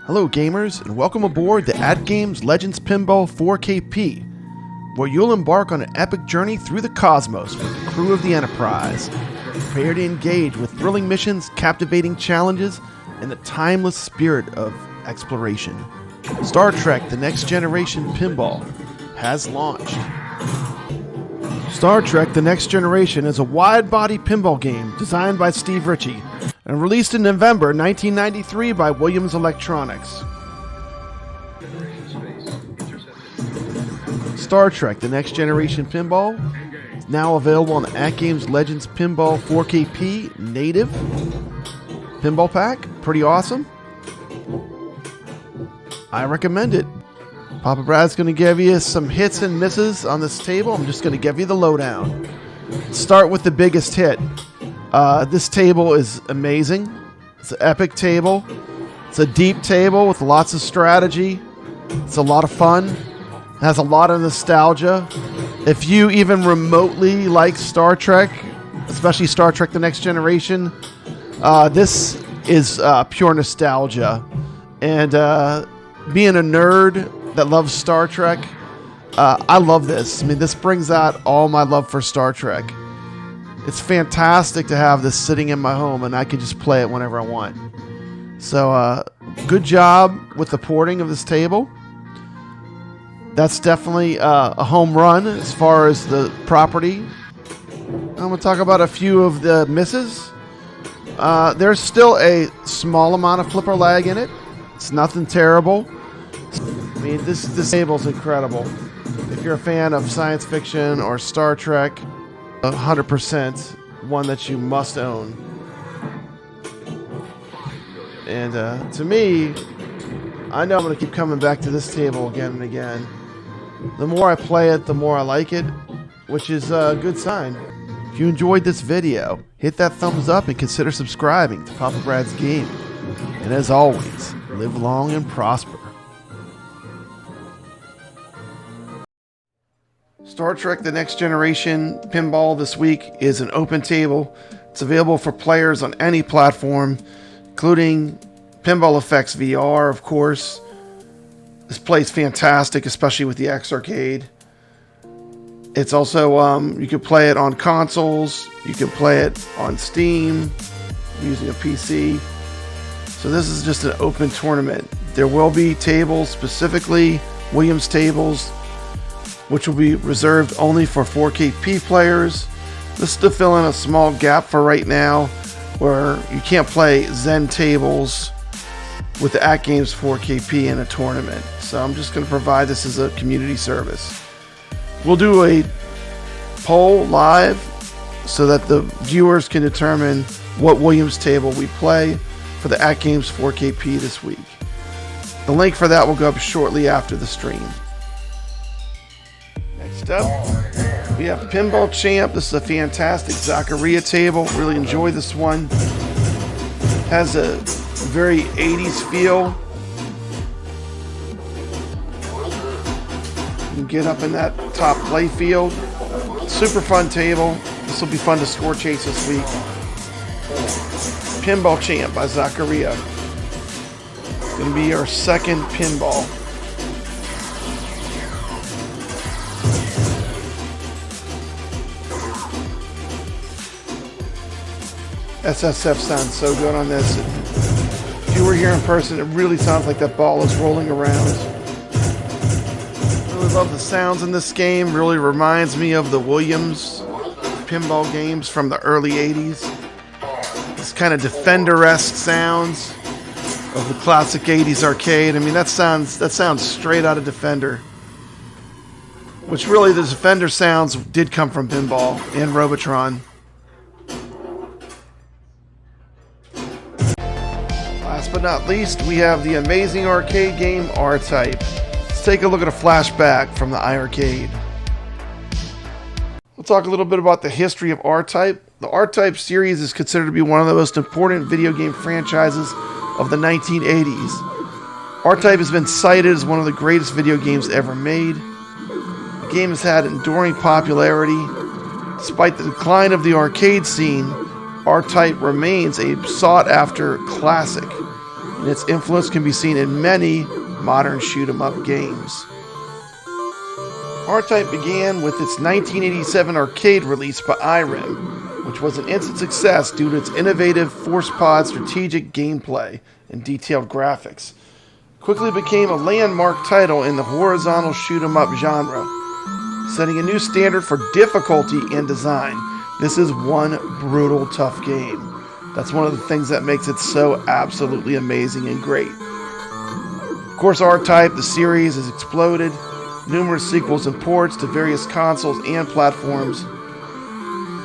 Hello gamers, and welcome aboard the AtGames Legends Pinball 4KP, where you'll embark on an epic journey through the cosmos with the crew of the Enterprise. Prepare to engage with thrilling missions, captivating challenges, and the timeless spirit of exploration. Star Trek: The Next Generation Pinball has launched. Star Trek: The Next Generation is a wide-body pinball game designed by Steve Ritchie and released in November 1993 by Williams Electronics. Star Trek: The Next Generation Pinball is now available on the AtGames Legends Pinball 4KP Native Pinball Pack. Pretty awesome. I recommend it. Papa Brad's going to give you some hits and misses on this table. I'm just going to give you the lowdown. Start with the biggest hit. This table is amazing. It's an epic table. It's a deep table with lots of strategy. It's a lot of fun. It has a lot of nostalgia. If you even remotely like Star Trek, especially Star Trek: The Next Generation, this is pure nostalgia. And being a nerd that loves Star Trek, I love this. I mean, this brings out all my love for Star Trek. It's fantastic to have this sitting in my home, and I can just play it whenever I want. So, good job with the porting of this table. That's definitely a home run as far as the property. I'm going to talk about a few of the misses. There's still a small amount of flipper lag in it. It's nothing terrible. I mean, this table's incredible. If you're a fan of science fiction or Star Trek, 100% one that you must own. And to me, I know I'm going to keep coming back to this table again and again. The more I play it, the more I like it, which is a good sign. If you enjoyed this video, hit that thumbs up and consider subscribing to Papa Brad's Gaming. And as always, live long and prosper. Star Trek: The Next Generation Pinball this week is an open table. It's available for players on any platform, including Pinball Effects VR, of course. This plays fantastic, especially with the X Arcade. It's also, you can play it on consoles, you can play it on Steam, using a PC. So this is just an open tournament. There will be tables, specifically Williams tables, which will be reserved only for 4KP players. This is to fill in a small gap for right now where you can't play Zen tables with the AtGames 4KP in a tournament. So I'm just going to provide this as a community service. We'll do a poll live so that the viewers can determine what Williams table we play for the AtGames 4KP this week. The link for that will go up shortly after the stream. Next up, we have Pinball Champ. This is a fantastic Zaccaria table. Really enjoy this one. Has a very 80s feel. You can get up in that top play field. Super fun table. This will be fun to score chase this week. Pinball Champ by Zaccaria. It's going to be our second pinball. SSF sounds so good on this. If you were here in person, it really sounds like that ball is rolling around. Really love the sounds in this game. Really reminds me of the Williams pinball games from the early 80s. This kind of Defender-esque sounds of the classic 80s arcade. I mean, that sounds straight out of Defender. Which really, the Defender sounds did come from pinball and Robotron. Last but not least, we have the amazing arcade game R-Type. Let's take a look at a flashback from the iArcade. We'll talk a little bit about the history of R-Type. The R-Type series is considered to be one of the most important video game franchises of the 1980s. R-Type has been cited as one of the greatest video games ever made. The game has had enduring popularity. Despite the decline of the arcade scene, R-Type remains a sought-after classic. and its influence can be seen in many modern shoot-'em-up games. R-Type began with its 1987 arcade release by IREM, which was an instant success due to its innovative force pod strategic gameplay and detailed graphics. Quickly became a landmark title in the horizontal shoot-'em-up genre, setting a new standard for difficulty and design. This is one brutal, tough game. That's one of the things that makes it so absolutely amazing and great. Of course, R-Type, the series, has exploded. Numerous sequels and ports to various consoles and platforms,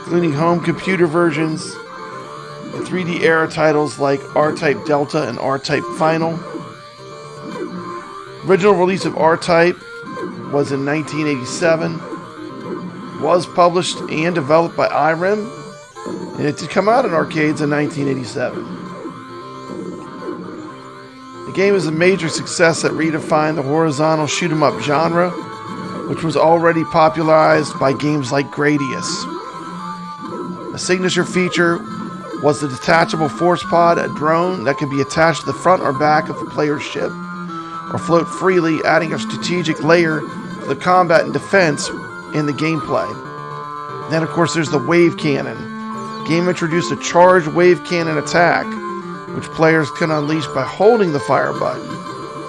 including home computer versions, and 3D era titles like R-Type Delta and R-Type Final. Original release of R-Type was in 1987, was published and developed by IREM, and it did come out in arcades in 1987. The game is a major success that redefined the horizontal shoot-'em-up genre, which was already popularized by games like Gradius. A signature feature was the detachable force pod, a drone that could be attached to the front or back of the player's ship, or float freely, adding a strategic layer to the combat and defense in the gameplay. Then, of course, there's the wave cannon. The game introduced a charged wave cannon attack, which players can unleash by holding the fire button.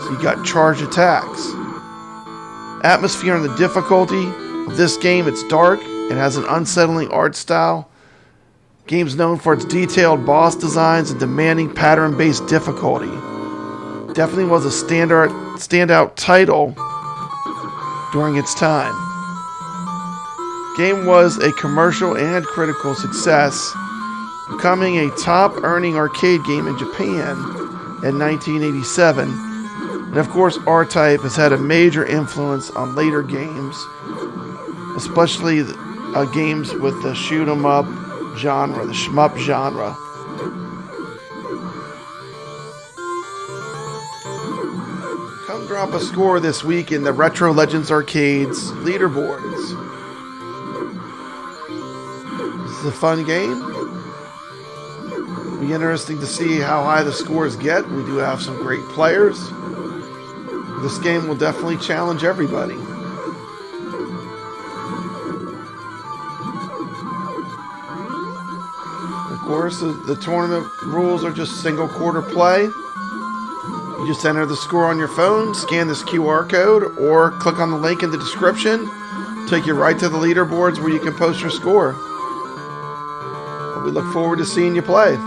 So you got charged attacks. Atmosphere and the difficulty of this game, it's dark. It has an unsettling art style. Game's known for its detailed boss designs and demanding pattern-based difficulty. Definitely was a standout title during its time. Game was a commercial and critical success, becoming a top-earning arcade game in Japan in 1987. And of course, R-Type has had a major influence on later games, especially games with the shoot-'em-up genre, the shmup genre. Come drop a score this week in the Retro Legends Arcades leaderboards. This is a fun game. It'll be interesting to see how high the scores get. We do have some great players. This game will definitely challenge everybody. Of course, the tournament rules are just single quarter play. You just enter the score on your phone, scan this QR code, or click on the link in the description. Take you right to the leaderboards where you can post your score. We look forward to seeing you play.